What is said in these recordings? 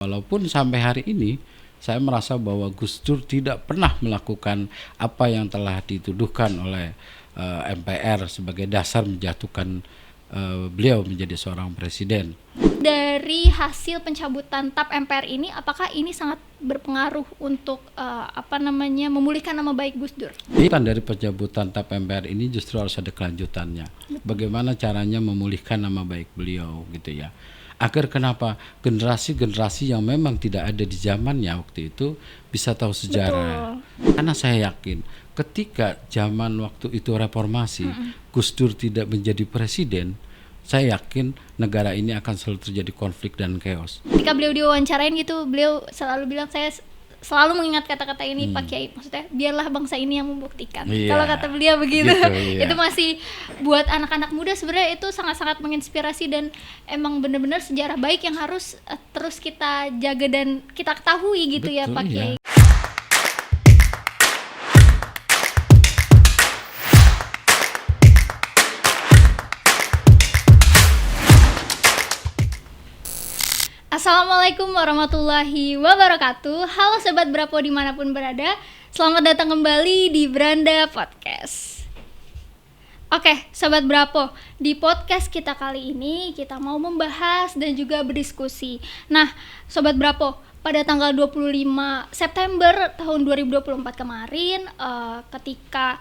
Walaupun sampai hari ini saya merasa bahwa Gus Dur tidak pernah melakukan apa yang telah dituduhkan oleh MPR sebagai dasar menjatuhkan beliau menjadi seorang presiden. Dari hasil pencabutan TAP MPR ini, apakah ini sangat berpengaruh untuk memulihkan nama baik Gus Dur? Bukan dari pencabutan TAP MPR ini justru harus ada kelanjutannya. Bagaimana caranya memulihkan nama baik beliau gitu ya. Agar kenapa generasi-generasi yang memang tidak ada di zamannya waktu itu bisa tahu sejarah. Betul. Karena saya yakin ketika zaman waktu itu reformasi, Gus Dur tidak menjadi presiden, saya yakin negara ini akan selalu terjadi konflik dan chaos. Ketika beliau diwawancarain gitu, beliau selalu bilang, saya selalu mengingat kata-kata ini Pak Kiai, maksudnya biarlah bangsa ini yang membuktikan. Kalau kata beliau begitu, itu masih buat anak-anak muda sebenarnya itu sangat-sangat menginspirasi dan emang benar-benar sejarah baik yang harus terus kita jaga dan kita ketahui gitu. Betul, ya Pak Kiai. Assalamualaikum warahmatullahi wabarakatuh. Halo Sobat Brapo dimanapun berada, selamat datang kembali di Beranda Podcast. Oke Sobat Brapo, di podcast kita kali ini kita mau membahas dan juga berdiskusi. Nah Sobat Brapo, pada tanggal 25 September tahun 2024 kemarin, ketika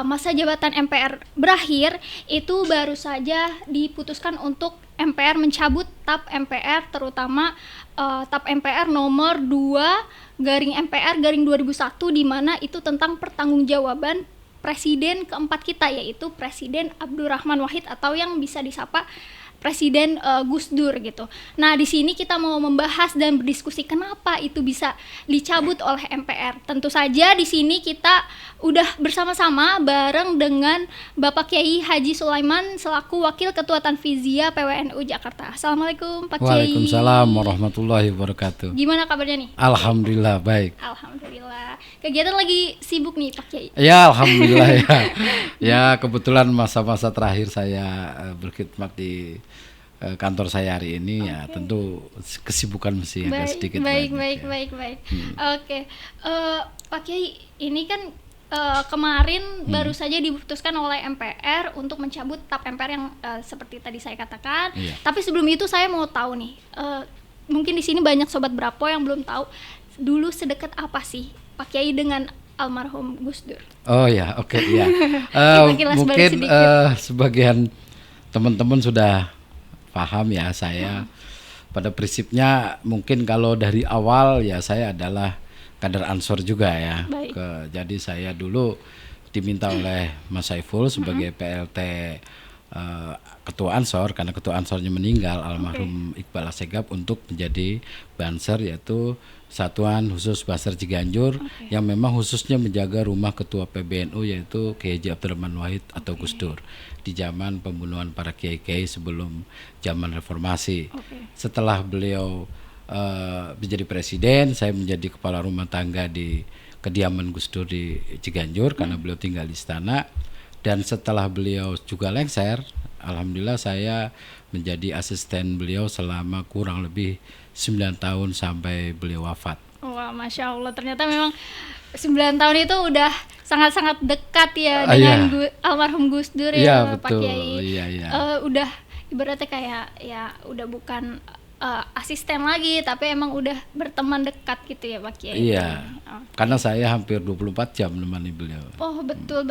masa jabatan MPR berakhir, itu baru saja diputuskan untuk MPR mencabut TAP MPR, terutama TAP MPR nomor 2/MPR/2001, di mana itu tentang pertanggungjawaban presiden keempat kita, yaitu Presiden Abdurrahman Wahid atau yang bisa disapa Presiden Gus Dur gitu. Nah di sini kita mau membahas dan berdiskusi kenapa itu bisa dicabut oleh MPR. Tentu saja di sini kita udah bersama-sama bareng dengan Bapak Kiai Haji Sulaiman selaku Wakil Ketua Tanfiziyah PWNU Jakarta. Assalamualaikum Pak Kiai. Waalaikumsalam warahmatullahi wabarakatuh. Gimana kabarnya nih? Alhamdulillah baik. Alhamdulillah. Kegiatan lagi sibuk nih Pak Kiai? Ya alhamdulillah ya. Ya kebetulan masa-masa terakhir saya berkhidmat di kantor saya hari ini. Ya tentu kesibukan mesti agak sedikit baik. Oke. Pak Kiai, ini kan kemarin baru saja diputuskan oleh MPR untuk mencabut TAP MPR yang seperti tadi saya katakan. Tapi sebelum itu saya mau tahu nih, mungkin di sini banyak Sobat Brapo yang belum tahu dulu sedekat apa sih Pak Kiai dengan almarhum Gus Dur? Oh ya, oke, ya. Mungkin sebagian teman-teman sudah paham ya, saya pada prinsipnya mungkin kalau dari awal ya saya adalah kader Ansor juga ya. Jadi saya dulu diminta oleh Mas Saiful sebagai PLT Ketua Ansor, karena Ketua Ansornya meninggal, almarhum Iqbal Assegaf, untuk menjadi Banser, yaitu Satuan Khusus Banser Ciganjur, yang memang khususnya menjaga rumah Ketua PBNU yaitu Kiai Haji Abdurrahman Wahid atau Gus Dur di zaman pembunuhan para kiai-kiai sebelum zaman reformasi. Setelah beliau menjadi presiden, saya menjadi kepala rumah tangga di kediaman Gus Dur di Ciganjur karena beliau tinggal di istana. Dan setelah beliau juga lengser, alhamdulillah saya menjadi asisten beliau selama kurang lebih 9 tahun sampai beliau wafat. Wah, Masya Allah, ternyata memang 9 tahun itu udah sangat-sangat dekat ya dengan almarhum Gus Dur ya Pak Kiai. Udah ibaratnya kayak ya udah bukan asisten lagi, tapi emang udah berteman dekat gitu ya Pak Kiai. Iya. Karena saya hampir 24 jam menemani beliau. Oh betul.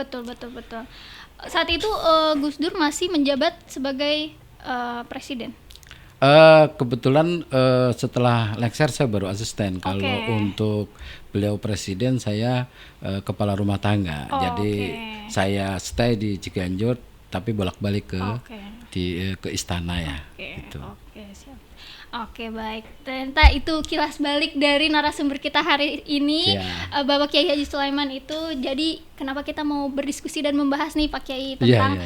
Saat itu Gus Dur masih menjabat sebagai presiden. Kebetulan setelah lengser saya baru asisten. Kalau untuk beliau presiden saya kepala rumah tangga. Jadi saya stay di Ciganjur tapi bolak-balik ke istana ya. Gitu. Siap. Oke, baik. Ternyata itu kilas balik dari narasumber kita hari ini, Bapak Kiai Haji Sulaiman itu. Jadi kenapa kita mau berdiskusi dan membahas nih Pak Kiai tentang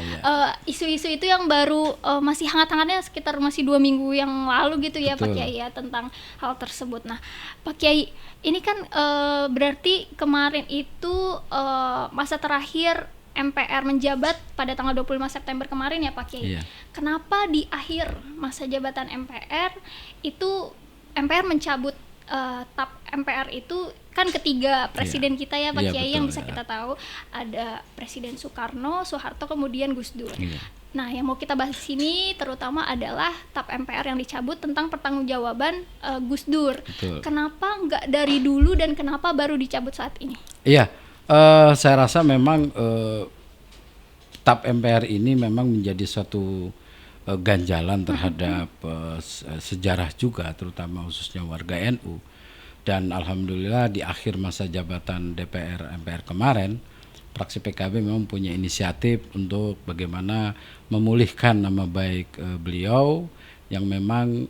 isu-isu itu yang baru masih hangat-hangatnya, sekitar masih 2 minggu yang lalu gitu ya. Betul. Pak Kiai ya, tentang hal tersebut. Nah Pak Kiai, ini kan berarti kemarin itu masa terakhir MPR menjabat pada tanggal 25 September kemarin ya Pak Kiai. Kenapa di akhir masa jabatan MPR itu MPR mencabut TAP MPR itu kan ketiga presiden kita ya Pak Iya, Kiai betul, yang bisa ya. kita tahu, ada Presiden Soekarno, Soeharto, kemudian Gus Dur. Iya. Nah, yang mau kita bahas di sini terutama adalah TAP MPR yang dicabut tentang pertanggungjawaban Gus Dur. Betul. Kenapa nggak dari dulu dan kenapa baru dicabut saat ini? Iya, saya rasa memang TAP MPR ini memang menjadi suatu ganjalan terhadap sejarah juga, terutama khususnya warga NU. Dan alhamdulillah di akhir masa jabatan DPR MPR kemarin, fraksi PKB memang punya inisiatif untuk bagaimana memulihkan nama baik beliau yang memang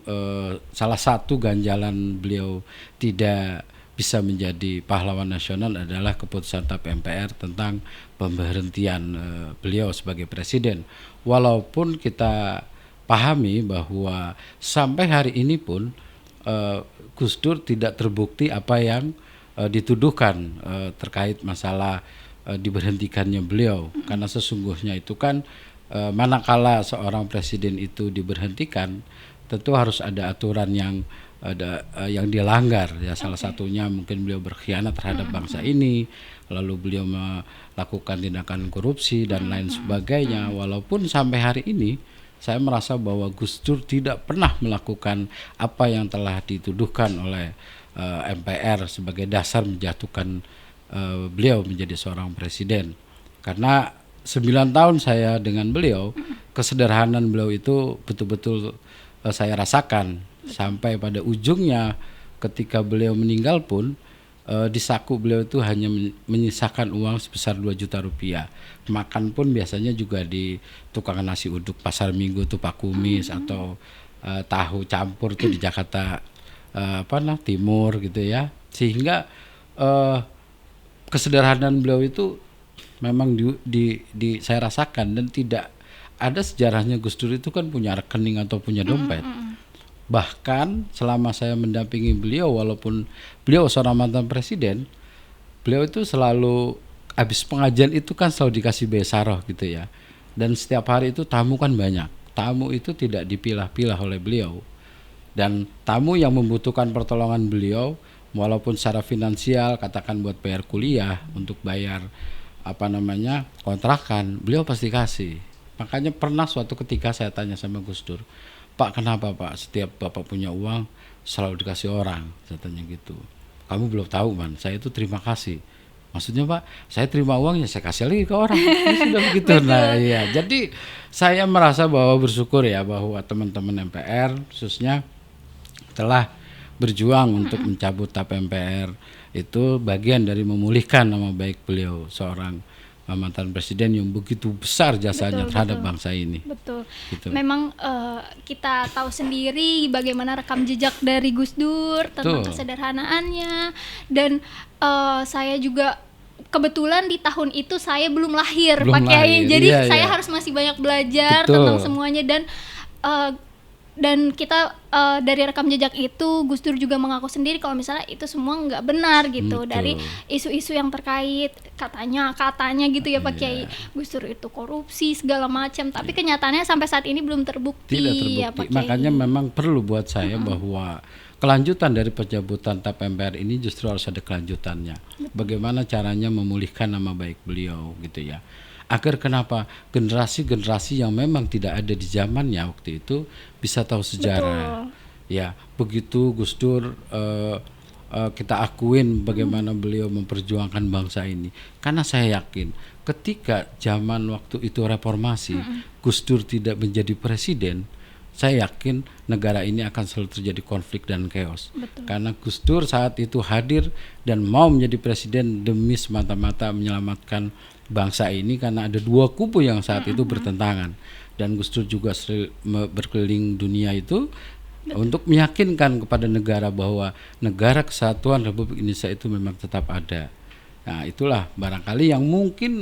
salah satu ganjalan beliau tidak bisa menjadi pahlawan nasional adalah keputusan TAP MPR tentang pemberhentian beliau sebagai presiden. Walaupun kita pahami bahwa sampai hari ini pun Gus Dur tidak terbukti apa yang dituduhkan terkait masalah diberhentikannya beliau, karena sesungguhnya itu kan manakala seorang presiden itu diberhentikan tentu harus ada aturan yang yang dilanggar ya. Salah satunya mungkin beliau berkhianat terhadap bangsa ini, lalu beliau melakukan tindakan korupsi dan lain sebagainya. Walaupun sampai hari ini saya merasa bahwa Gus Dur tidak pernah melakukan apa yang telah dituduhkan oleh MPR sebagai dasar menjatuhkan beliau menjadi seorang presiden. Karena 9 tahun saya dengan beliau, kesederhanaan beliau itu betul-betul saya rasakan. Sampai pada ujungnya ketika beliau meninggal pun di saku beliau itu hanya menyisakan uang sebesar 2 juta rupiah. Makan pun biasanya juga di tukang nasi uduk pasar Minggu tuh Pak Kumis, atau tahu campur tuh di Jakarta Timur gitu ya. Sehingga kesederhanaan beliau itu memang saya rasakan, dan tidak ada sejarahnya Gus Dur itu kan punya rekening atau punya dompet. Bahkan selama saya mendampingi beliau, walaupun beliau seorang mantan presiden, beliau itu selalu habis pengajian itu kan selalu dikasih besaroh gitu ya. Dan setiap hari itu tamu kan banyak. Tamu itu tidak dipilah-pilah oleh beliau. Dan tamu yang membutuhkan pertolongan beliau, walaupun secara finansial, katakan buat bayar kuliah, untuk bayar kontrakan, beliau pasti kasih. Makanya pernah suatu ketika saya tanya sama Gus Dur, Pak, kenapa Pak setiap Bapak punya uang selalu dikasih orang? Saya tanya gitu. Kamu belum tahu man, saya itu terima kasih. Maksudnya Pak, saya terima uang ya saya kasih lagi ke orang. Ya, sudah begitu. Nah iya, jadi saya merasa bahwa bersyukur ya bahwa teman-teman MPR khususnya telah berjuang untuk mencabut TAP MPR. Itu bagian dari memulihkan nama baik beliau, seorang mantan presiden yang begitu besar jasanya terhadap bangsa ini. Betul. Gitu. Memang kita tahu sendiri bagaimana rekam jejak dari Gus Dur tentang kesederhanaannya, dan saya juga kebetulan di tahun itu saya belum lahir Pak Kiai, jadi saya harus masih banyak belajar tentang semuanya, dan kita dari rekam jejak itu Gus Dur juga mengaku sendiri kalau misalnya itu semua nggak benar gitu. Dari isu-isu yang terkait katanya gitu ya Pak Kiai, Gus Dur itu korupsi segala macam, tapi kenyataannya sampai saat ini belum terbukti. Tidak terbukti. Ya, Pak Kiai. Makanya memang perlu buat saya bahwa kelanjutan dari pencabutan TAP MPR ini justru harus ada kelanjutannya. Bagaimana caranya memulihkan nama baik beliau gitu ya. Agar kenapa generasi-generasi yang memang tidak ada di zamannya waktu itu bisa tahu sejarah. Ya, begitu Gus Dur kita akuin bagaimana beliau memperjuangkan bangsa ini. Karena saya yakin ketika zaman waktu itu reformasi, Gus Dur tidak menjadi presiden, saya yakin negara ini akan selalu terjadi konflik dan chaos. Karena Gus Dur saat itu hadir dan mau menjadi presiden demi semata-mata menyelamatkan bangsa ini, karena ada dua kubu yang saat itu bertentangan. Dan Gus Dur juga berkeliling dunia itu untuk meyakinkan kepada negara bahwa negara kesatuan Republik Indonesia itu memang tetap ada. Nah itulah barangkali yang mungkin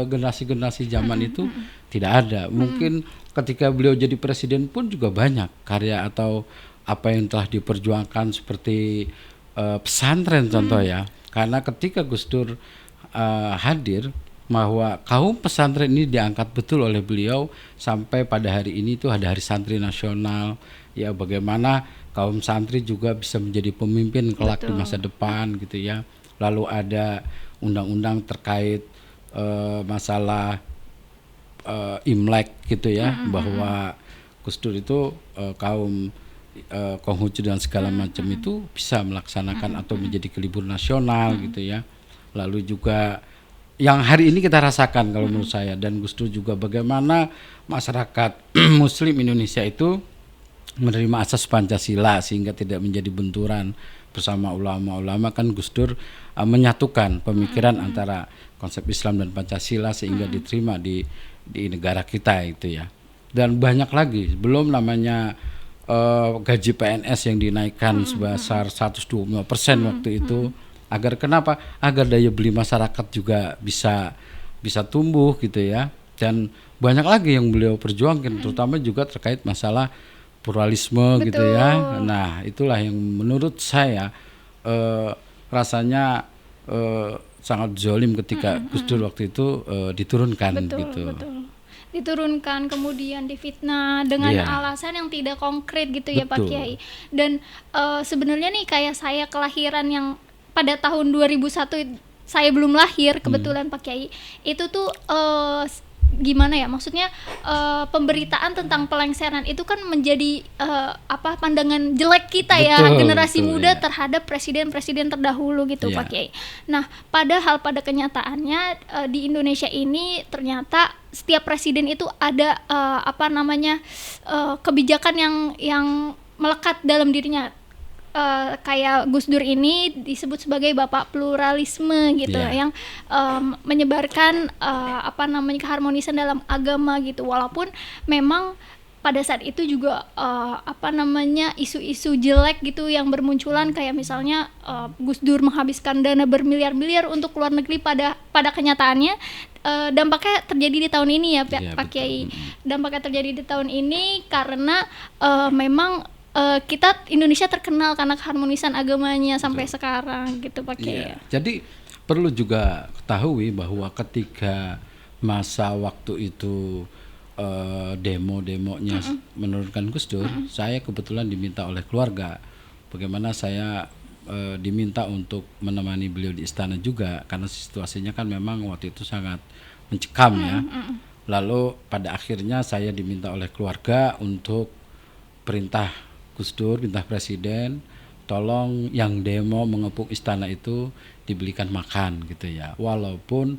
generasi-generasi zaman itu tidak ada. Mungkin ketika beliau jadi presiden pun juga banyak karya atau apa yang telah diperjuangkan seperti pesantren contoh ya. Karena ketika Gus Dur hadir, bahwa kaum pesantren ini diangkat betul oleh beliau, sampai pada hari ini itu ada Hari Santri Nasional ya. Bagaimana kaum santri juga bisa menjadi pemimpin kelak di masa depan gitu ya. Lalu ada undang-undang terkait masalah Imlek gitu ya, bahwa Gus Dur itu kaum Konghucu dan segala macam itu bisa melaksanakan atau menjadi kelibur nasional gitu ya. Lalu juga yang hari ini kita rasakan kalau menurut saya, dan Gus Dur juga bagaimana masyarakat Muslim Indonesia itu menerima asas Pancasila sehingga tidak menjadi benturan bersama ulama-ulama. Kan Gus Dur menyatukan pemikiran antara konsep Islam dan Pancasila sehingga diterima di negara kita itu ya. Dan banyak lagi, belum namanya gaji PNS yang dinaikkan sebesar 125% waktu itu, agar kenapa? Agar daya beli masyarakat juga bisa tumbuh gitu ya. Dan banyak lagi yang beliau perjuangkan, terutama juga terkait masalah pluralisme gitu ya. Nah, itulah yang menurut saya rasanya sangat zolim ketika Gus Dur waktu itu diturunkan gitu. Diturunkan, kemudian difitnah dengan alasan yang tidak konkret gitu ya Pak Kiai. Dan sebenarnya nih kayak saya kelahiran yang pada tahun 2001, saya belum lahir kebetulan Pak Kiai, itu tuh gimana ya, maksudnya pemberitaan tentang pelengseran itu kan menjadi pandangan jelek kita generasi muda terhadap presiden-presiden terdahulu gitu Pak Kiai. Nah, padahal pada kenyataannya di Indonesia ini ternyata setiap presiden itu ada kebijakan yang melekat dalam dirinya. Kayak Gus Dur ini disebut sebagai bapak pluralisme gitu, yang menyebarkan keharmonisan dalam agama gitu, walaupun memang pada saat itu juga isu-isu jelek gitu yang bermunculan, kayak misalnya Gus Dur menghabiskan dana bermiliar-miliar untuk luar negeri. Pada kenyataannya dampaknya terjadi di tahun ini ya Pak Kiai. Dampaknya terjadi di tahun ini karena memang kita Indonesia terkenal karena keharmonisan agamanya sampai sekarang gitu Pak Kiai. Jadi perlu juga ketahui bahwa ketika masa waktu itu demo-demonya menurunkan Gus Dur, saya kebetulan diminta oleh keluarga, bagaimana saya diminta untuk menemani beliau di istana juga, karena situasinya kan memang waktu itu sangat mencekam ya. Lalu pada akhirnya saya diminta oleh keluarga untuk perintah Gus Dur, perintah presiden, tolong yang demo mengepung istana itu dibelikan makan gitu ya. Walaupun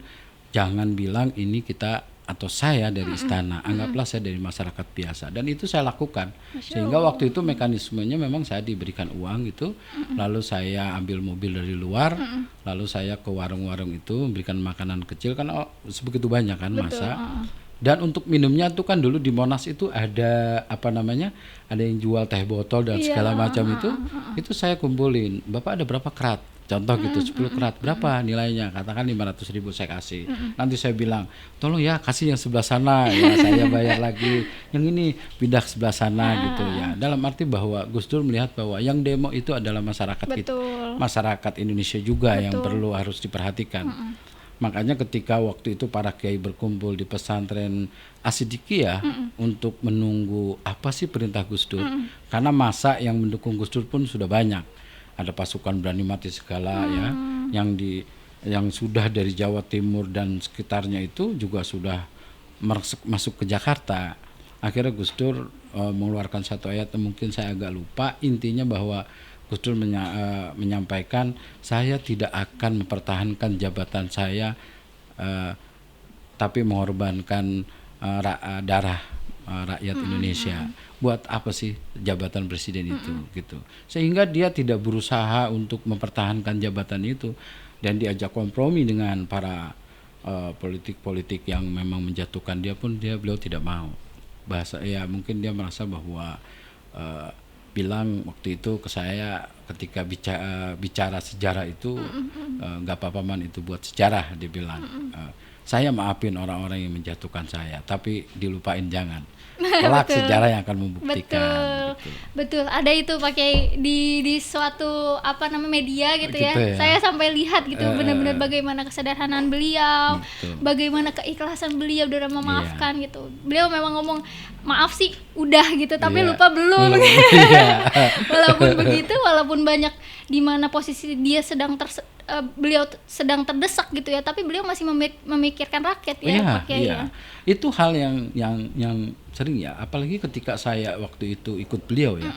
jangan bilang ini kita atau saya dari istana, anggaplah saya dari masyarakat biasa. Dan itu saya lakukan. Sehingga waktu itu mekanismenya memang saya diberikan uang gitu, lalu saya ambil mobil dari luar, lalu saya ke warung-warung itu memberikan makanan kecil, kan sebegitu banyak kan masa. Dan untuk minumnya tuh kan dulu di Monas itu ada ada yang jual teh botol dan segala macam itu saya kumpulin. Bapak ada berapa kerat? Contoh gitu, 10 kerat, berapa nilainya? Katakan 500.000 saya kasih. Nanti saya bilang, tolong ya kasih yang sebelah sana, ya saya bayar lagi. Yang ini pindah ke sebelah sana gitu ya. Dalam arti bahwa Gus Dur melihat bahwa yang demo itu adalah masyarakat kita, masyarakat Indonesia juga yang perlu harus diperhatikan. Makanya ketika waktu itu para kiai berkumpul di pesantren Asidikiyah untuk menunggu apa sih perintah Gus Dur, karena masa yang mendukung Gus Dur pun sudah banyak. Ada pasukan berani mati segala ya, yang sudah dari Jawa Timur dan sekitarnya itu juga sudah masuk ke Jakarta. Akhirnya Gus Dur mengeluarkan satu ayat, mungkin saya agak lupa, intinya bahwa Gus Dur menyampaikan, saya tidak akan mempertahankan jabatan saya tapi mengorbankan darah rakyat Indonesia. Buat apa sih jabatan presiden itu gitu. Sehingga dia tidak berusaha untuk mempertahankan jabatan itu, dan diajak kompromi dengan para politik-politik yang memang menjatuhkan dia pun beliau tidak mau. Mungkin dia merasa bahwa bilang waktu itu ke saya ketika bicara sejarah itu nggak apa-apa man, itu buat sejarah, dia bilang. saya maafin orang-orang yang menjatuhkan saya, tapi dilupain jangan. Kelak sejarah yang akan membuktikan. Betul. Ada itu pakai di suatu media gitu ya. Gitu ya. Saya sampai lihat gitu benar-benar bagaimana kesederhanaan beliau, Betul. bagaimana keikhlasan beliau dalam memaafkan gitu. Beliau memang ngomong maaf sih udah gitu, tapi lupa belum. Walaupun begitu, walaupun banyak di mana posisi dia beliau sedang terdesak gitu ya, tapi beliau masih memikirkan rakyat ya, Pak Kiai ya. Itu hal yang sering ya, apalagi ketika saya waktu itu ikut beliau ya.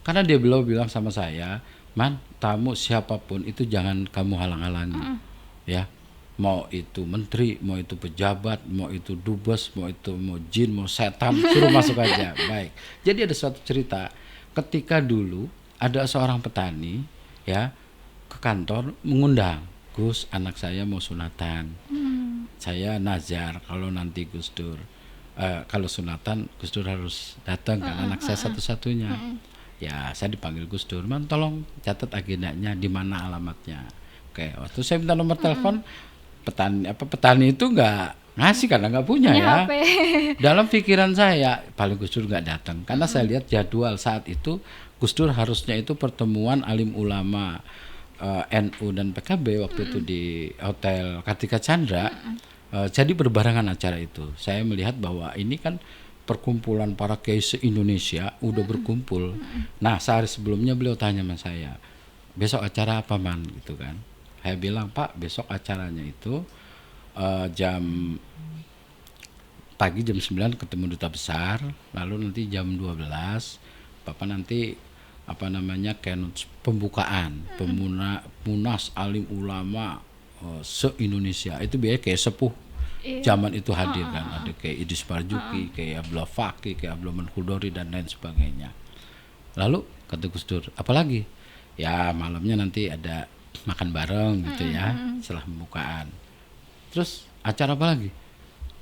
Karena beliau bilang sama saya, "Man, tamu siapapun itu jangan kamu halang-halangi." Ya. Mau itu menteri, mau itu pejabat, mau itu dubes, mau jin, mau setan, suruh masuk aja. Baik. Jadi ada suatu cerita ketika dulu ada seorang petani ya ke kantor mengundang, "Gus, anak saya mau sunatan. Saya nazar kalau nanti Gus Dur kalau sunatan Gus Dur harus datang kan, anak saya satu-satunya." Ya, saya dipanggil Gus Dur, "Man, tolong catat agendanya, di mana alamatnya." Oke, waktu saya minta nomor telepon, petani itu nggak ngasih karena nggak punya ya. Dalam pikiran saya paling Gus Dur nggak datang karena saya lihat jadwal saat itu Gus Dur harusnya itu pertemuan alim ulama NU dan PKB waktu itu di Hotel Kartika Chandra. Jadi berbarengan acara itu. Saya melihat bahwa ini kan perkumpulan para kiai se-Indonesia udah berkumpul. Nah, sehari sebelumnya beliau tanya sama saya, "Besok acara apa, Man?" gitu kan. Saya bilang, "Pak, besok acaranya itu jam pagi jam 9 ketemu duta besar, lalu nanti jam 12 Bapak nanti keynote pembukaan Munas Alim Ulama se-Indonesia." Itu biasanya kayak sepuh zaman itu hadir kan, ada kayak Idris Marzuki, kayak Abdullah Fakih, kayak Abdullah Manhudori dan lain sebagainya. Lalu kata Gus Dur, "Apalagi?" "Ya malamnya nanti ada makan bareng gitu ya setelah pembukaan." "Terus acara apa lagi?"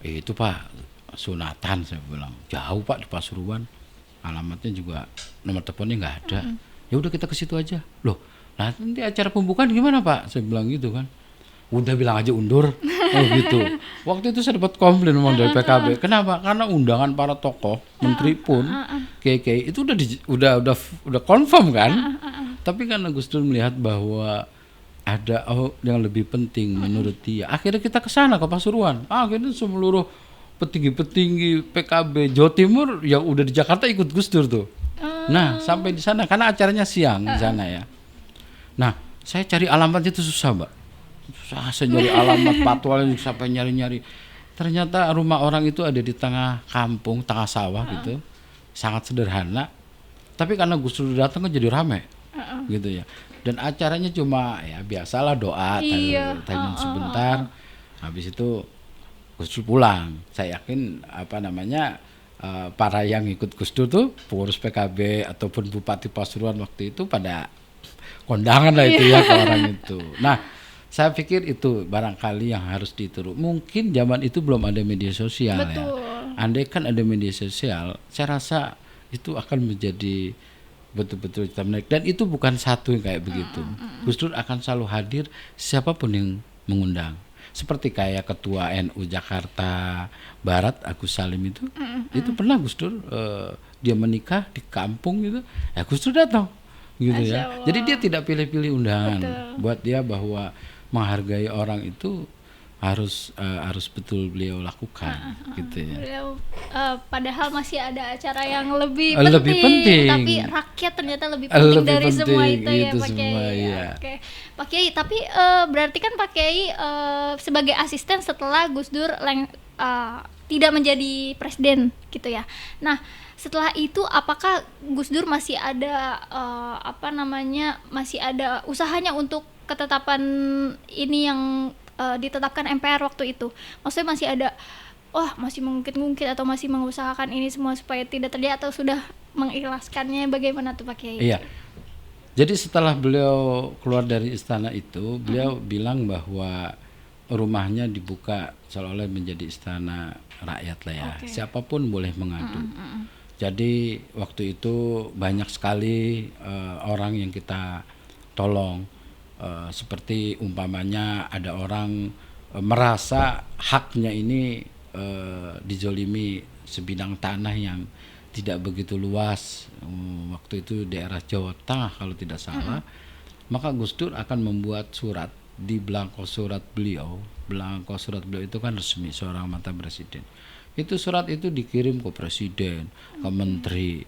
"Itu Pak, sunatan." Saya bilang, "Jauh Pak, di Pasuruan, alamatnya juga nomor teleponnya nggak ada." "Ya udah kita ke situ aja." "Loh, nanti acara pembukaan gimana Pak?" Saya bilang gitu kan. "Udah bilang aja undur." Oh gitu. Waktu itu saya dapat komplain memang dari PKB. Kenapa? Karena undangan para tokoh, menteri pun, kiai-kiai itu udah confirm kan. Tapi karena Gus Dur melihat bahwa ada yang lebih penting menurut dia, akhirnya kita ke sana ke Pasuruan. Akhirnya seluruh petinggi-petinggi PKB Jawa Timur yang udah di Jakarta ikut Gus Dur tuh. Nah, sampai di sana karena acaranya siang di sana ya. Nah, saya cari alamat itu susah, Mbak. Susah, saya nyari alamat patwalnya sampai nyari-nyari. Ternyata rumah orang itu ada di tengah kampung, tengah sawah gitu. Sangat sederhana. Tapi karena Gus Dur datang kan jadi rame. Gitu ya. Dan acaranya cuma ya biasalah doa, tanya sebentar. Habis itu Gus Dur pulang. Saya yakin para yang ikut Gus Dur tuh pengurus PKB ataupun Bupati Pasuruan waktu itu pada kondangan lah itu ya ke orang itu. Nah, saya pikir itu barangkali yang harus ditiru. Mungkin zaman itu belum ada media sosial. Betul. Ya. Andai kan ada media sosial, saya rasa itu akan menjadi betul-betul kita menarik. Dan itu bukan satu yang kayak begitu. Gus Dur akan selalu hadir siapapun yang mengundang. Seperti kayak ketua NU Jakarta Barat Agus Salim itu pernah Gus Dur dia menikah di kampung gitu, ya Gus Dur datang gitu ya. Jadi dia tidak pilih-pilih undangan. Betul. Buat dia bahwa menghargai orang itu harus betul beliau lakukan gitu ya. Beliau padahal masih ada acara yang lebih penting, tapi rakyat ternyata lebih penting dari semua itu ya Pak Kiai. Ya. Oke. Pak Kiai, tapi berarti kan Pak Kiai sebagai asisten setelah Gus Dur tidak menjadi presiden gitu ya. Nah, setelah itu apakah Gus Dur masih ada masih ada usahanya untuk ketetapan ini yang ditetapkan MPR waktu itu? Maksudnya masih ada masih mengungkit-ungkit atau masih mengusahakan ini semua supaya tidak terjadi, atau sudah mengikhlaskannya? Bagaimana tuh Pak Kiai? Iya. Jadi setelah beliau keluar dari istana itu, beliau bilang bahwa rumahnya dibuka seolah-olah menjadi istana rakyat lah ya. Okay. Siapapun boleh mengadu. Jadi waktu itu banyak sekali orang yang kita tolong. Seperti umpamanya ada orang merasa haknya ini dijolimi sebidang tanah yang tidak begitu luas. Waktu itu daerah Jawa Tengah kalau tidak salah. Maka Gus Dur akan membuat surat di belangko surat beliau. Belangko surat beliau itu kan resmi seorang mantan presiden. Itu surat itu dikirim ke presiden, ke menteri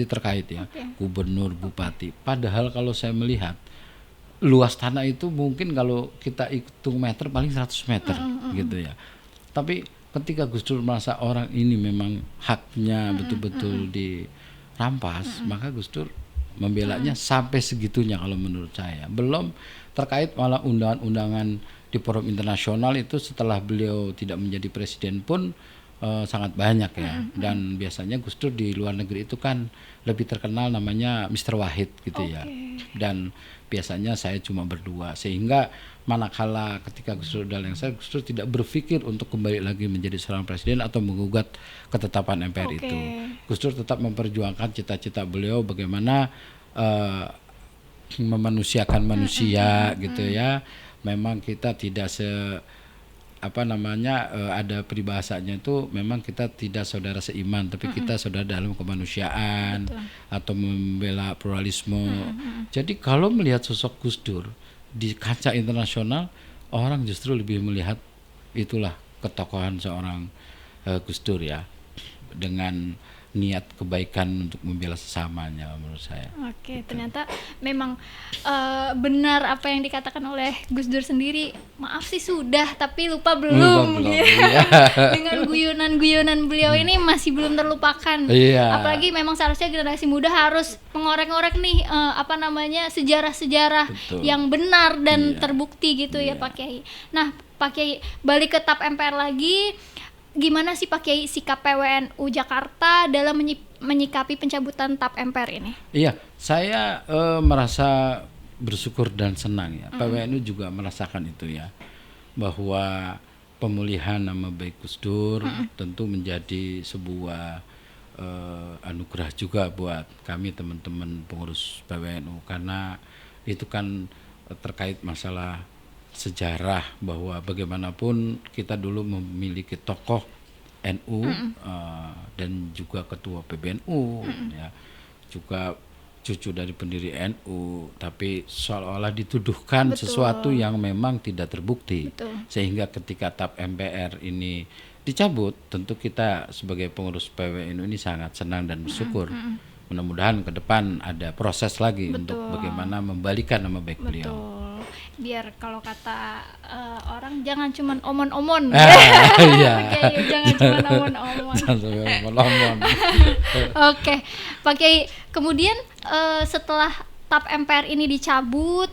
terkait ya, gubernur, bupati. Padahal kalau saya melihat luas tanah itu mungkin kalau kita hitung meter paling 100 meter gitu ya. Tapi ketika Gus Dur merasa orang ini memang haknya betul-betul dirampas, maka Gus Dur membelanya sampai segitunya kalau menurut saya. Belum terkait malah undangan-undangan di forum internasional itu setelah beliau tidak menjadi presiden pun sangat banyak ya. Dan biasanya Gus Dur di luar negeri itu kan lebih terkenal namanya Mr. Wahid gitu ya. Dan biasanya saya cuma berdua, sehingga manakala ketika Gus Dur sudah lengser, Gus Dur tidak berpikir untuk kembali lagi menjadi seorang presiden atau menggugat ketetapan MPR itu. Gus Dur tetap memperjuangkan cita-cita beliau bagaimana memanusiakan manusia gitu ya. Memang kita tidak ada peribahasanya itu memang kita tidak saudara seiman, tapi kita saudara dalam kemanusiaan. Atau membela pluralisme. Jadi kalau melihat sosok Gus Dur di kancah internasional, orang justru lebih melihat itulah ketokohan seorang Gus Dur ya, dengan niat kebaikan untuk membela sesamanya menurut saya. Oke, ternyata memang benar apa yang dikatakan oleh Gus Dur sendiri. Maaf sih sudah, tapi lupa belum. Iya. Dengan guyonan-guyonan beliau ini masih belum terlupakan. Iya. Apalagi memang seharusnya generasi muda harus mengorek-ngorek nih sejarah-sejarah yang benar dan terbukti gitu ya Pak Kiai. Nah, Pak Kiai, balik ke TAP MPR lagi. Gimana sih Pak Kiai sikap PWNU Jakarta dalam menyikapi pencabutan TAP MPR ini? Iya, saya merasa bersyukur dan senang ya. PWNU juga merasakan itu ya, bahwa pemulihan nama baik Gus Dur tentu menjadi sebuah anugerah juga buat kami teman-teman pengurus PWNU, karena itu kan terkait masalah sejarah, bahwa bagaimanapun kita dulu memiliki tokoh NU dan juga ketua PBNU ya, juga cucu dari pendiri NU, tapi seolah-olah dituduhkan sesuatu yang memang tidak terbukti. Sehingga ketika TAP MPR ini dicabut, tentu kita sebagai pengurus PWNU ini sangat senang dan bersyukur. Mudah-mudahan ke depan ada proses lagi untuk bagaimana membalikan nama baik beliau. Biar kalau kata orang jangan cuman omon-omon. Iya. Jangan cuman omon-omon. Oke, Pak Kiai. Kemudian setelah TAP MPR ini dicabut,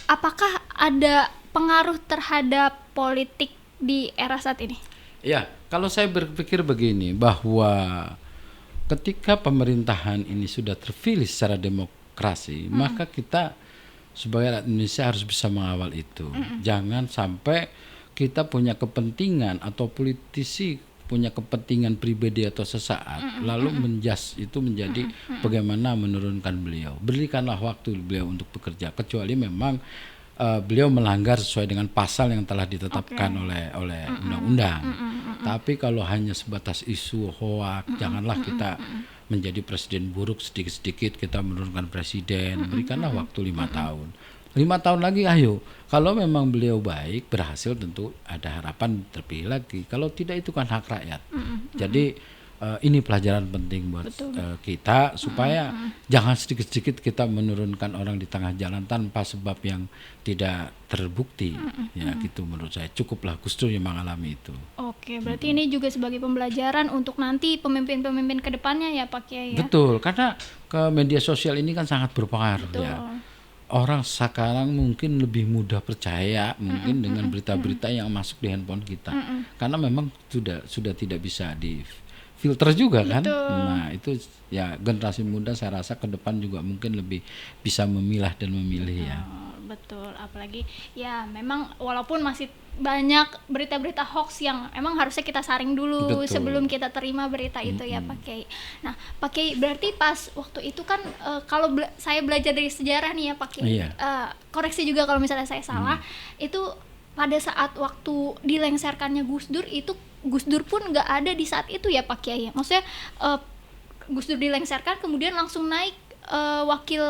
apakah ada pengaruh terhadap politik di era saat ini? Ya, kalau saya berpikir begini, bahwa ketika pemerintahan ini sudah terpilih secara demokrasi, maka kita sebagai rakyat Indonesia harus bisa mengawal itu. Jangan sampai kita punya kepentingan atau politisi punya kepentingan pribadi atau sesaat lalu menjas itu menjadi bagaimana menurunkan beliau. Berikanlah waktu beliau untuk bekerja, kecuali memang beliau melanggar sesuai dengan pasal yang telah ditetapkan oleh undang-undang. Tapi kalau hanya sebatas isu hoak, janganlah kita menjadi presiden buruk, sedikit-sedikit kita menurunkan presiden. Berikanlah waktu 5 tahun. 5 tahun lagi ayo. Kalau memang beliau baik, berhasil, tentu ada harapan terpilih lagi. Kalau tidak, itu kan hak rakyat. Jadi ini pelajaran penting buat kita, supaya jangan sedikit-sedikit kita menurunkan orang di tengah jalan tanpa sebab yang tidak terbukti. Ya gitu menurut saya. Cukuplah Gus Dur yang mengalami itu. Oke, berarti ini juga sebagai pembelajaran untuk nanti pemimpin-pemimpin ke depannya ya Pak Kiai ya? Betul, karena ke media sosial ini kan sangat berpengaruh ya. Orang sekarang mungkin lebih mudah percaya mungkin dengan berita-berita yang masuk di handphone kita. Karena memang sudah tidak bisa di filter juga kan. Nah itu ya, generasi muda saya rasa ke depan juga mungkin lebih bisa memilah dan memilih ya. Betul, apalagi ya memang walaupun masih banyak berita-berita hoax yang emang harusnya kita saring dulu sebelum kita terima berita itu ya Pak Kiai. Nah Pak Kiai, berarti pas waktu itu kan kalau saya belajar dari sejarah nih ya Pak Kiai, koreksi juga kalau misalnya saya salah, itu pada saat waktu dilengserkannya Gus Dur itu Gus Dur pun nggak ada di saat itu ya Pak Kiai. Maksudnya Gus Dur dilengserkan kemudian langsung naik wakil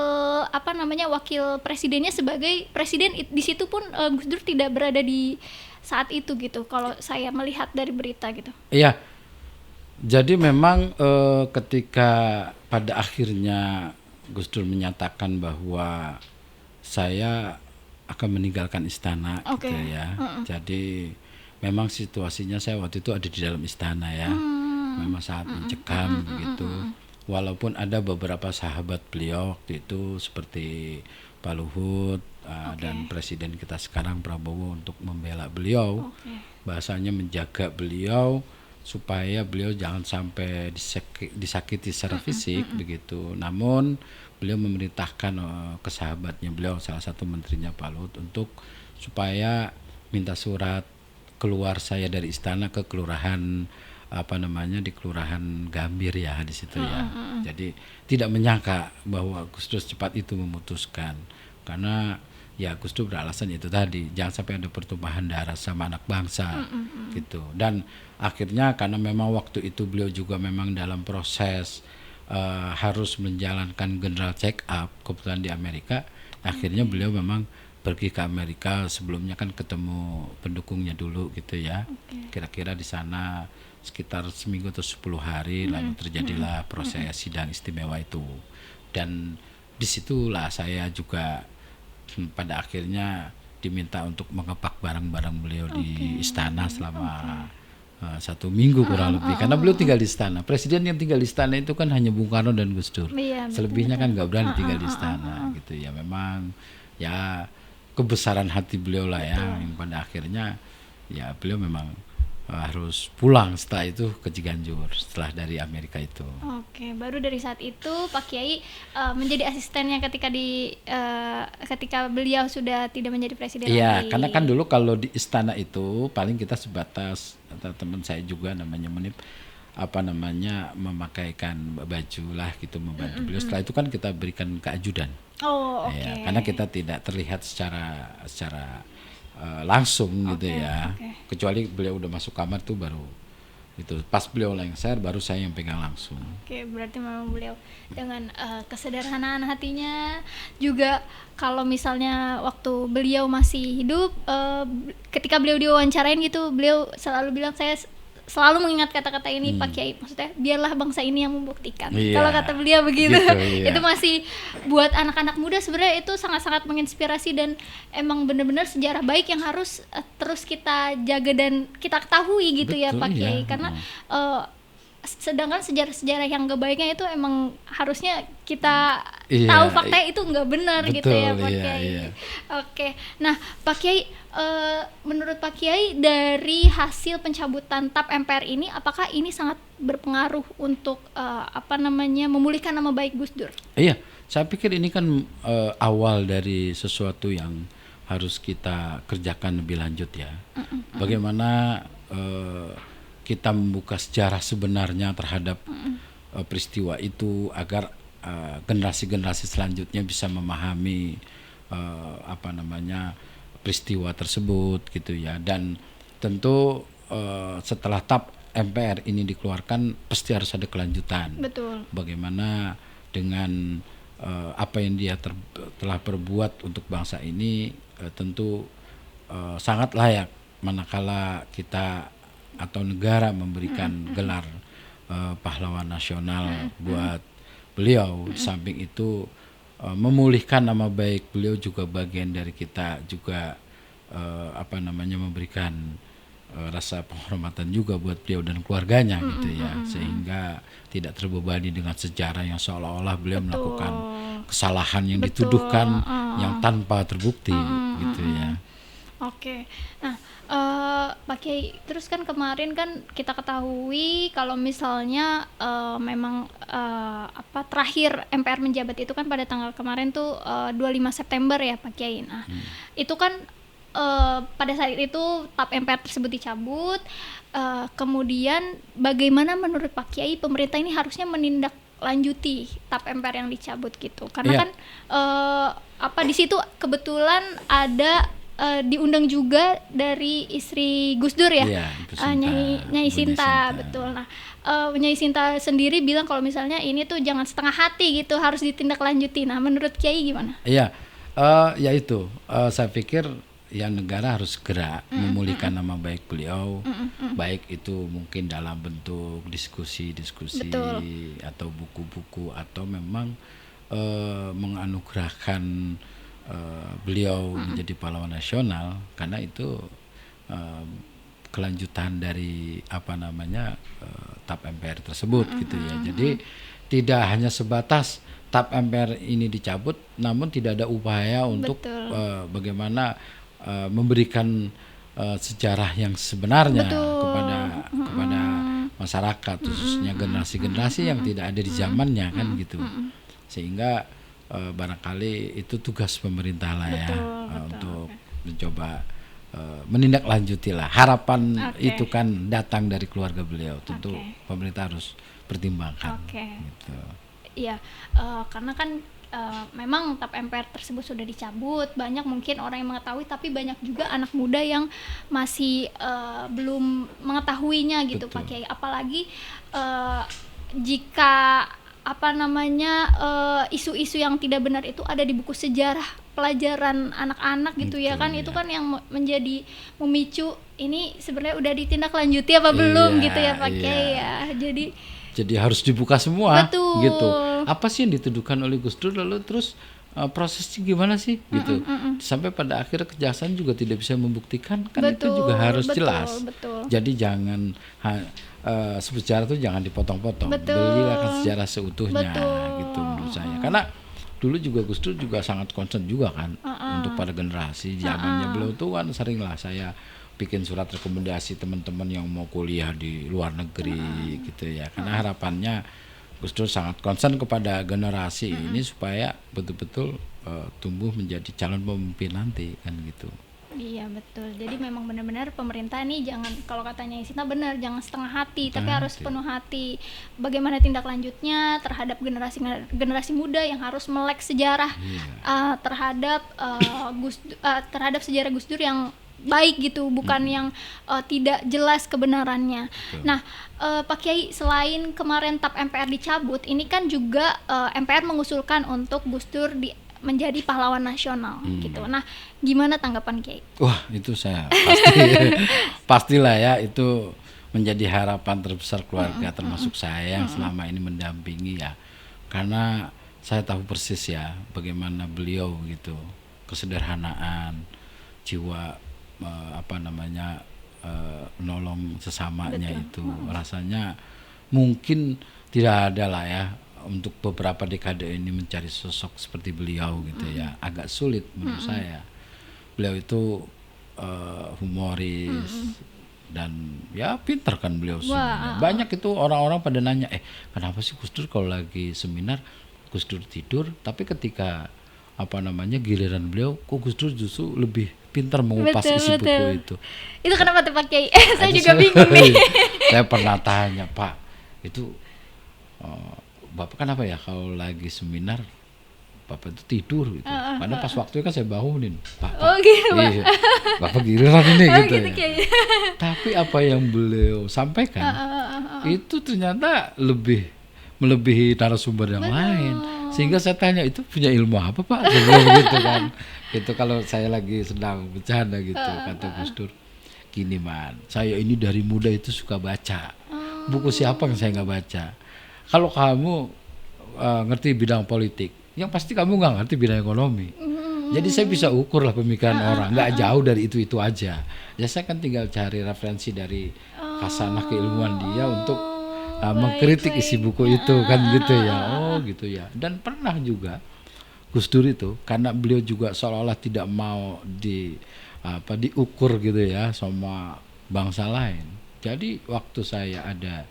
presidennya sebagai presiden. Di situ pun Gus Dur tidak berada di saat itu gitu. Kalau saya melihat dari berita gitu. Iya. Jadi memang ketika pada akhirnya Gus Dur menyatakan bahwa saya akan meninggalkan istana gitu ya. Jadi memang situasinya saya waktu itu ada di dalam istana ya. Memang sangat mencekam begitu. Walaupun ada beberapa sahabat beliau waktu itu seperti Pak Luhut dan Presiden kita sekarang Prabowo untuk membela beliau. Bahasanya menjaga beliau supaya beliau jangan sampai disakiti secara fisik begitu. Namun beliau memerintahkan ke sahabatnya beliau, salah satu menterinya Pak Luhut, untuk supaya minta surat keluar saya dari istana ke kelurahan di kelurahan Gambir ya di situ ya. Jadi tidak menyangka bahwa Gus Dur cepat itu memutuskan, karena ya Gus Dur beralasan itu tadi, jangan sampai ada pertumpahan darah sama anak bangsa gitu. Dan akhirnya karena memang waktu itu beliau juga memang dalam proses harus menjalankan general check up kebetulan di Amerika, akhirnya beliau memang pergi ke Amerika. Sebelumnya kan ketemu pendukungnya dulu gitu ya. Kira-kira di sana sekitar seminggu atau 10 hari lalu terjadilah proses sidang istimewa itu. Dan disitulah saya juga pada akhirnya diminta untuk mengepak barang-barang beliau di istana selama 1 minggu kurang lebih, karena beliau tinggal di istana. Presiden yang tinggal di istana itu kan hanya Bung Karno dan Gus Dur. Selebihnya kan nggak berani tinggal di istana gitu ya. Memang ya kebesaran hati beliau lah ya, yang pada akhirnya ya beliau memang harus pulang setelah itu ke Ciganjur setelah dari Amerika itu. Baru dari saat itu Pak Kiai menjadi asistennya ketika beliau sudah tidak menjadi presiden lagi. Iya, karena kan dulu kalau di istana itu paling kita sebatas, teman saya juga namanya Munib, memakaikan baju lah gitu, membantu beliau. Setelah itu kan kita berikan ke ajudan. Ya, karena kita tidak terlihat secara langsung gitu ya. Kecuali beliau udah masuk kamar tuh baru itu. Pas beliau lengser baru saya yang pegang langsung. Berarti memang beliau dengan kesederhanaan hatinya juga. Kalau misalnya waktu beliau masih hidup, ketika beliau diwawancarain gitu, beliau selalu bilang, saya selalu mengingat kata-kata ini Pak Kiai, maksudnya biarlah bangsa ini yang membuktikan. Kalau kata beliau begitu, itu masih buat anak-anak muda sebenarnya itu sangat-sangat menginspirasi, dan emang benar-benar sejarah baik yang harus terus kita jaga dan kita ketahui gitu. Betul, ya Pak Kiai, karena sedangkan sejarah-sejarah yang gak baiknya itu emang harusnya kita tahu faktanya itu nggak benar gitu ya Pak Kiai. Nah Pak Kiai, menurut Pak Kiai dari hasil pencabutan TAP MPR ini, apakah ini sangat berpengaruh untuk memulihkan nama baik Gus Dur? Iya, saya pikir ini kan awal dari sesuatu yang harus kita kerjakan lebih lanjut ya. Bagaimana kita membuka sejarah sebenarnya terhadap peristiwa itu agar generasi-generasi selanjutnya bisa memahami peristiwa tersebut gitu ya. Dan tentu setelah TAP MPR ini dikeluarkan pasti harus ada kelanjutan. Betul. Bagaimana dengan apa yang dia telah perbuat untuk bangsa ini, tentu sangat layak manakala kita atau negara memberikan gelar pahlawan nasional buat beliau. Di samping itu memulihkan nama baik beliau juga bagian dari kita juga memberikan rasa penghormatan juga buat beliau dan keluarganya gitu ya, sehingga tidak terbebani dengan sejarah yang seolah-olah beliau melakukan kesalahan yang dituduhkan yang tanpa terbukti gitu ya. Nah Pak Kiai, terus kan kemarin kan kita ketahui kalau misalnya memang terakhir MPR menjabat itu kan pada tanggal kemarin tuh 25 September ya Pak Kiai. Nah itu kan pada saat itu TAP MPR tersebut dicabut. Kemudian bagaimana menurut Pak Kiai pemerintah ini harusnya menindaklanjuti TAP MPR yang dicabut gitu? Karena kan di situ kebetulan ada diundang juga dari istri Gus Dur ya, Iya, Ibu Sinta, Nyai Bu Sinta, Sinta. betul. Nah, Nyai Sinta sendiri bilang kalau misalnya ini tuh jangan setengah hati gitu, harus ditindaklanjuti. Nah, menurut Kiai gimana? Iya, ya itu. Saya pikir ya negara harus segera memulihkan nama baik beliau, baik itu mungkin dalam bentuk diskusi-diskusi Betul. atau buku-buku atau memang menganugerahkan beliau menjadi pahlawan nasional, karena itu eh, kelanjutan dari apa namanya TAP MPR tersebut gitu ya. Jadi tidak hanya sebatas TAP MPR ini dicabut, namun tidak ada upaya untuk Betul. bagaimana memberikan sejarah yang sebenarnya Betul. kepada masyarakat, khususnya generasi-generasi yang tidak ada di zamannya kan gitu. Sehingga barangkali itu tugas pemerintah lah ya, untuk mencoba menindaklanjuti lah. Harapan itu kan datang dari keluarga beliau, tentu pemerintah harus pertimbangkan. Gitu. Iya, karena kan memang TAP MPR tersebut sudah dicabut, banyak mungkin orang yang mengetahui, tapi banyak juga anak muda yang masih belum mengetahuinya gitu, Pak Kiai. Apalagi jika apa namanya isu-isu yang tidak benar itu ada di buku sejarah pelajaran anak-anak gitu ya kan, itu kan yang menjadi memicu ini sebenarnya udah ditindaklanjuti apa belum gitu ya Pak Kiai ya. Jadi harus dibuka semua. Betul. Gitu. Apa sih yang dituduhkan oleh Gus Dur, lalu terus prosesnya gimana sih gitu. Sampai pada akhirnya kejaksaan juga tidak bisa membuktikan, kan itu juga harus jelas. Jadi jangan sejarah itu jangan dipotong-potong. Belilah sejarah seutuhnya gitu menurut saya. Karena dulu juga Gus Dur juga sangat concern juga kan untuk pada generasi zamannya beliau tuh kan seringlah saya bikin surat rekomendasi teman-teman yang mau kuliah di luar negeri gitu ya. Karena harapannya Gus Dur sangat concern kepada generasi ini supaya betul-betul tumbuh menjadi calon pemimpin nanti kan gitu. Iya betul. Jadi memang benar-benar pemerintah nih jangan, kalau katanya Sinta benar, jangan setengah hati, tapi harus penuh hati. Bagaimana tindak lanjutnya terhadap generasi muda yang harus melek sejarah terhadap terhadap sejarah Gus Dur yang baik gitu, bukan yang tidak jelas kebenarannya. Nah, Pak Kiai, selain kemarin TAP MPR dicabut, ini kan juga MPR mengusulkan untuk Gus Dur menjadi pahlawan nasional gitu. Nah, gimana tanggapan Kiai? Wah, itu saya pastilah ya, itu menjadi harapan terbesar keluarga termasuk saya yang selama ini mendampingi ya. Karena saya tahu persis ya bagaimana beliau gitu, kesederhanaan, jiwa menolong sesamanya. Betul. Itu rasanya mungkin tidak ada lah ya untuk beberapa dekade ini mencari sosok seperti beliau gitu ya. Agak sulit menurut saya. Beliau itu humoris dan ya pintar kan beliau sebenarnya. Banyak itu orang-orang pada nanya, kenapa sih Gus Dur kalau lagi seminar Gus Dur tidur, tapi ketika giliran beliau kok Gus Dur justru lebih pintar mengupas isi buku itu. Itu kenapa tuh Pak Kiai? Saya juga bingung nih. Saya pernah tanya, Pak, itu Bapak kan kalau lagi seminar Bapak itu tidur gitu. Karena pas waktunya kan saya bangunin, Pak. Gitu, Pak. Iya, Bapak giliran ini gitu ya. Kiai. Tapi apa yang beliau sampaikan itu ternyata melebihi narasumber yang lain. Sehingga saya tanya, itu punya ilmu apa Pak? Begitu kan. Itu kalau saya lagi sedang bercanda gitu, kata Gus Dur. Gini man, saya ini dari muda itu suka baca. Buku siapa yang saya nggak baca? Kalau kamu ngerti bidang politik, yang pasti kamu nggak ngerti bidang ekonomi. Jadi saya bisa ukur lah pemikiran orang, nggak jauh dari itu aja. Ya saya kan tinggal cari referensi dari khasanah keilmuan dia untuk mengkritik isi buku itu kan gitu ya. Oh gitu ya. Dan pernah juga Gus Dur itu, karena beliau juga seolah-olah tidak mau diukur gitu ya sama bangsa lain. Jadi waktu saya ada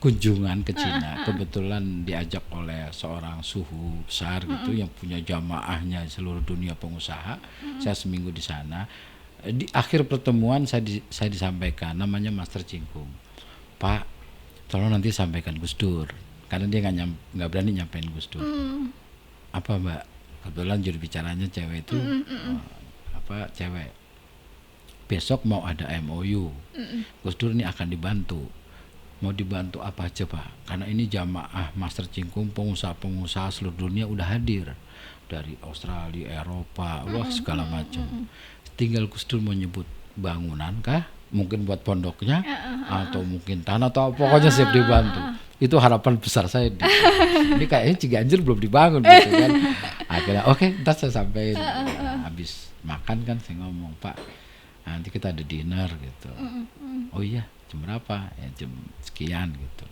kunjungan ke Cina, kebetulan diajak oleh seorang suhu besar gitu yang punya jamaahnya seluruh dunia pengusaha. Saya seminggu di sana. Di akhir pertemuan saya disampaikan, namanya Master Cingkung, Pak, tolong nanti sampaikan Gus Dur, karena dia nggak berani nyampein Gus Dur. Apa Mbak? kebetulan juru bicaranya cewek itu cewek. Besok mau ada MOU. Gus Dur ini akan dibantu. Mau dibantu apa aja Pak? Karena ini jamaah Master Cingkung, pengusaha-pengusaha seluruh dunia udah hadir dari Australia, Eropa, wah segala macam. Tinggal Gus Dur mau nyebut bangunan kah? Mungkin buat pondoknya atau mungkin tanah atau pokoknya siap dibantu. Itu harapan besar saya. Ini kayaknya Ciganjur belum dibangun gitu kan. Akhirnya oke, ntar saya sampein. Habis makan kan saya ngomong, Pak, nanti kita ada dinner gitu. Oh iya, jam berapa? Ya jam sekian gitu.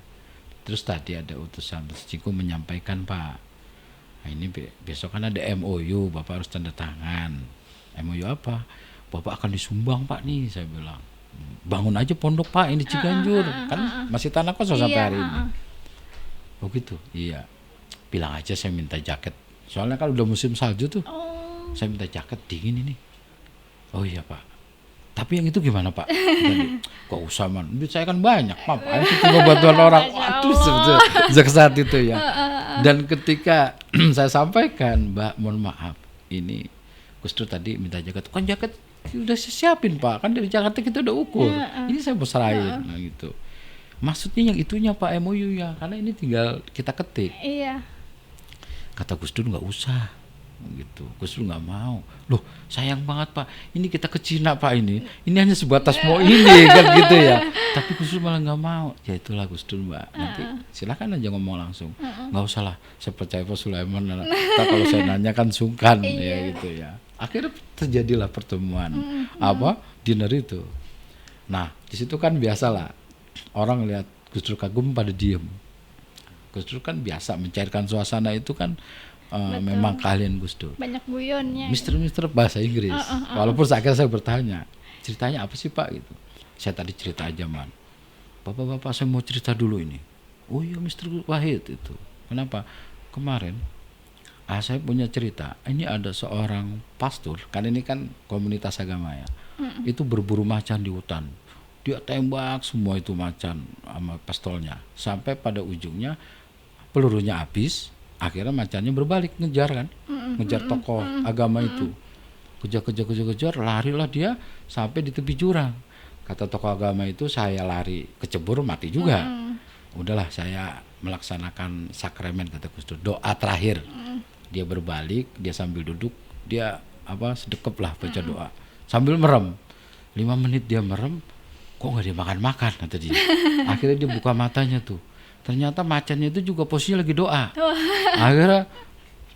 Terus tadi ada utusan Cingkung menyampaikan, Pak, nah ini besok kan ada MOU, Bapak harus tanda tangan. MOU apa? Bapak akan disumbang Pak nih, saya bilang. Bangun aja pondok Pak ini Ciganjur, kan masih tanah kosong sampai hari ini. Oh gitu, iya. Bilang aja saya minta jaket. Soalnya kan udah musim salju tuh. Saya minta jaket dingin ini. Oh iya Pak. Tapi yang itu gimana Pak? Gak usah man, duit saya kan banyak Pak. Ayo cuma bantuan orang. Waduh sebetulnya sejak saat itu ya. Dan ketika saya sampaikan, Mbak mohon maaf, ini Gus Dur tadi minta jaket. Kan jaket udah siapin Pak, kan dari Jakarta kita udah ukur. Ini saya mau serahin, nah gitu. Maksudnya yang itunya Pak MOU ya, karena ini tinggal kita ketik. Iya. Kata Gus Dur nggak usah, gitu. Gus Dur nggak mau. Loh sayang banget Pak, ini kita ke Cina Pak ini hanya sebatas mau ini kan gitu ya. Tapi Gus Dur malah nggak mau. Ya itulah Gus Dur Mbak. Nanti silakan aja ngomong langsung. Nggak usah lah, saya percaya Pak Sulaiman. Ntar kalau saya nanya kan sungkan ya gitu ya. Akhirnya terjadilah pertemuan dinner itu. Nah di situ kan biasalah orang lihat Gus Dur kagum pada diem. Gus Dur kan biasa mencairkan suasana itu kan memang keahlian Gus Dur. Banyak guyonnya. Mister bahasa Inggris. Walaupun akhirnya saya bertanya, ceritanya apa sih Pak gitu. Saya tadi cerita aja man. Bapak-bapak saya mau cerita dulu ini. Oh iya Mister Wahid itu. Kenapa? Kemarin saya punya cerita. Ini ada seorang pastor, kan ini kan komunitas agama ya. Itu berburu macan di hutan. Dia tembak semua itu macan sama pistolnya. Sampai pada ujungnya pelurunya habis. Akhirnya macannya berbalik ngejar kan. Ngejar tokoh agama itu. Kejar, larilah dia sampai di tepi jurang. Kata tokoh agama itu, saya lari kecebur mati juga. Udahlah saya melaksanakan sakramen kata Gus Dur. Doa terakhir. Dia berbalik, dia sambil duduk, dia sedekap lah baca doa sambil merem. 5 menit dia merem, kok nggak dia makan kata dia. Akhirnya dia buka matanya tuh, ternyata macannya itu juga posisinya lagi doa. Akhirnya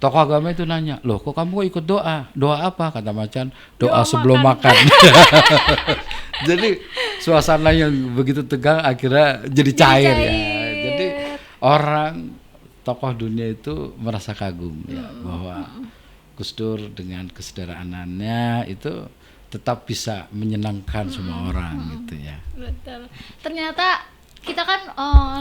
tokoh agama itu nanya, loh kok kamu kok ikut doa apa? Kata macan, doa sebelum makan. Jadi suasana yang begitu tegang akhirnya jadi cair ya. Jadi orang tokoh dunia itu merasa kagum ya bahwa Gus Dur dengan kesederhanaannya itu tetap bisa menyenangkan semua orang gitu ya. Betul. Ternyata kita kan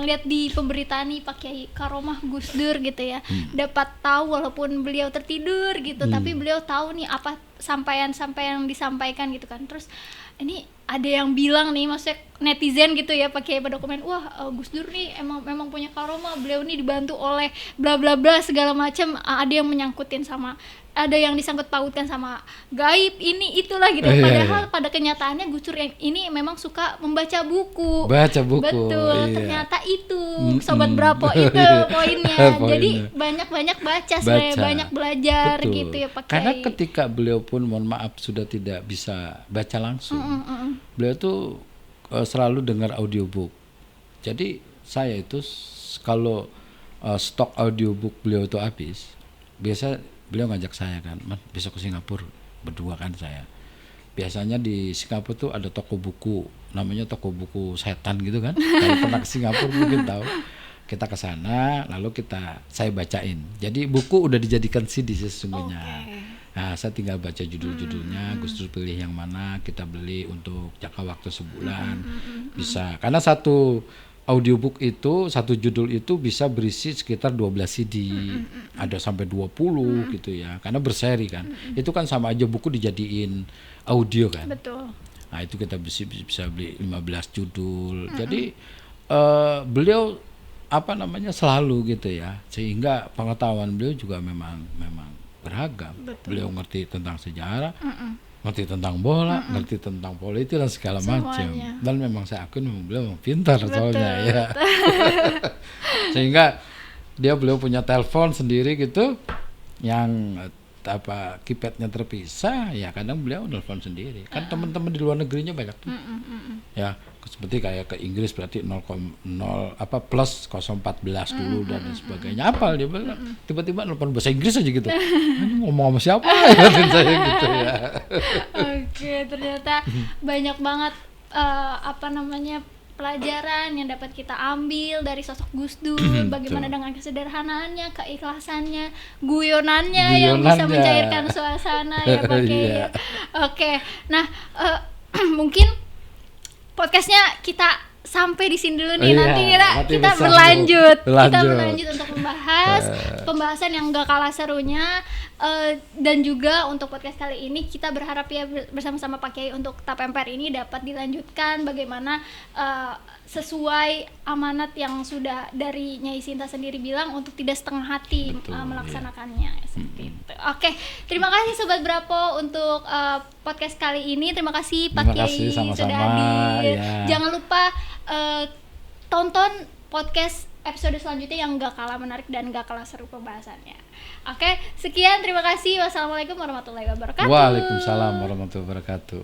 lihat di pemberitaan nih Pak Kiai Karomah Gus Dur gitu ya, dapat tahu walaupun beliau tertidur gitu, tapi beliau tahu nih apa sampaian yang disampaikan gitu kan. Terus ini ada yang bilang nih, maksudnya netizen gitu ya pakai dokumen, wah Gus Dur nih memang punya karomah, beliau nih dibantu oleh bla bla bla segala macam, ada yang menyangkutin sama, ada yang disangkut pautkan sama gaib ini itulah gitu. Padahal pada kenyataannya Gus Dur yang ini memang suka membaca buku. Betul, ternyata itu sobat Brapo itu poinnya. Jadi banyak baca, sebenarnya banyak belajar. Betul. Gitu ya Pak Kiai. Karena ketika beliau pun mohon maaf sudah tidak bisa baca langsung, beliau tuh selalu dengar audiobook. Jadi saya itu kalau stok audiobook beliau itu habis, biasa beliau ngajak saya kan, man besok ke Singapura berdua kan saya. Biasanya di Singapura tuh ada toko buku, namanya toko buku setan gitu kan. Kalau pernah ke Singapura mungkin tahu. Kita ke sana, lalu saya bacain. Jadi buku udah dijadikan CD sesungguhnya. Nah, saya tinggal baca judul-judulnya, Gus Dur pilih yang mana, kita beli untuk jangka waktu sebulan. Bisa. Karena satu audiobook itu, satu judul itu bisa berisi sekitar 12 CD. Ada sampai 20 gitu ya. Karena berseri kan. Itu kan sama aja buku dijadiin audio kan. Betul. Nah, itu kita bisa beli 15 judul. Jadi beliau selalu gitu ya. Sehingga pengetahuan beliau juga memang beragam. Betul. Beliau ngerti tentang sejarah, ngerti tentang bola, ngerti tentang politik dan segala macam. Semuanya. Dan memang saya akui memang beliau memang pintar Betul, soalnya ya. Sehingga beliau punya telepon sendiri gitu yang keypadnya terpisah, ya kadang beliau nelfon sendiri. Kan teman-teman di luar negerinya banyak tuh. Ya, seperti kayak ke Inggris berarti 0, plus 014 dulu dan sebagainya. Apal dia bilang, tiba-tiba nelfon bahasa Inggris aja gitu. Ini ngomong sama siapa ya saya gitu ya. Oke, ternyata banyak banget pelajaran yang dapat kita ambil dari sosok Gus Dur, bagaimana dengan kesederhanaannya, keikhlasannya, guyonannya yang bisa mencairkan suasana ya Pak Kiai. Oke, nah mungkin podcastnya kita sampai di sini dulu nih. Nanti kita berlanjut untuk membahas pembahasan yang gak kalah serunya. Dan juga untuk podcast kali ini kita berharap ya bersama-sama Pak Kiai untuk TAP MPR ini dapat dilanjutkan bagaimana sesuai amanat yang sudah dari Nyai Sinta sendiri bilang untuk tidak setengah hati melaksanakannya seperti itu. Oke, terima kasih Sobat Brapo untuk podcast kali ini. Terima kasih Pak Kiai sudah hadir. Jangan lupa tonton podcast episode selanjutnya yang gak kalah menarik dan gak kalah seru pembahasannya. Oke, sekian, terima kasih. Wassalamualaikum warahmatullahi wabarakatuh. Waalaikumsalam warahmatullahi wabarakatuh.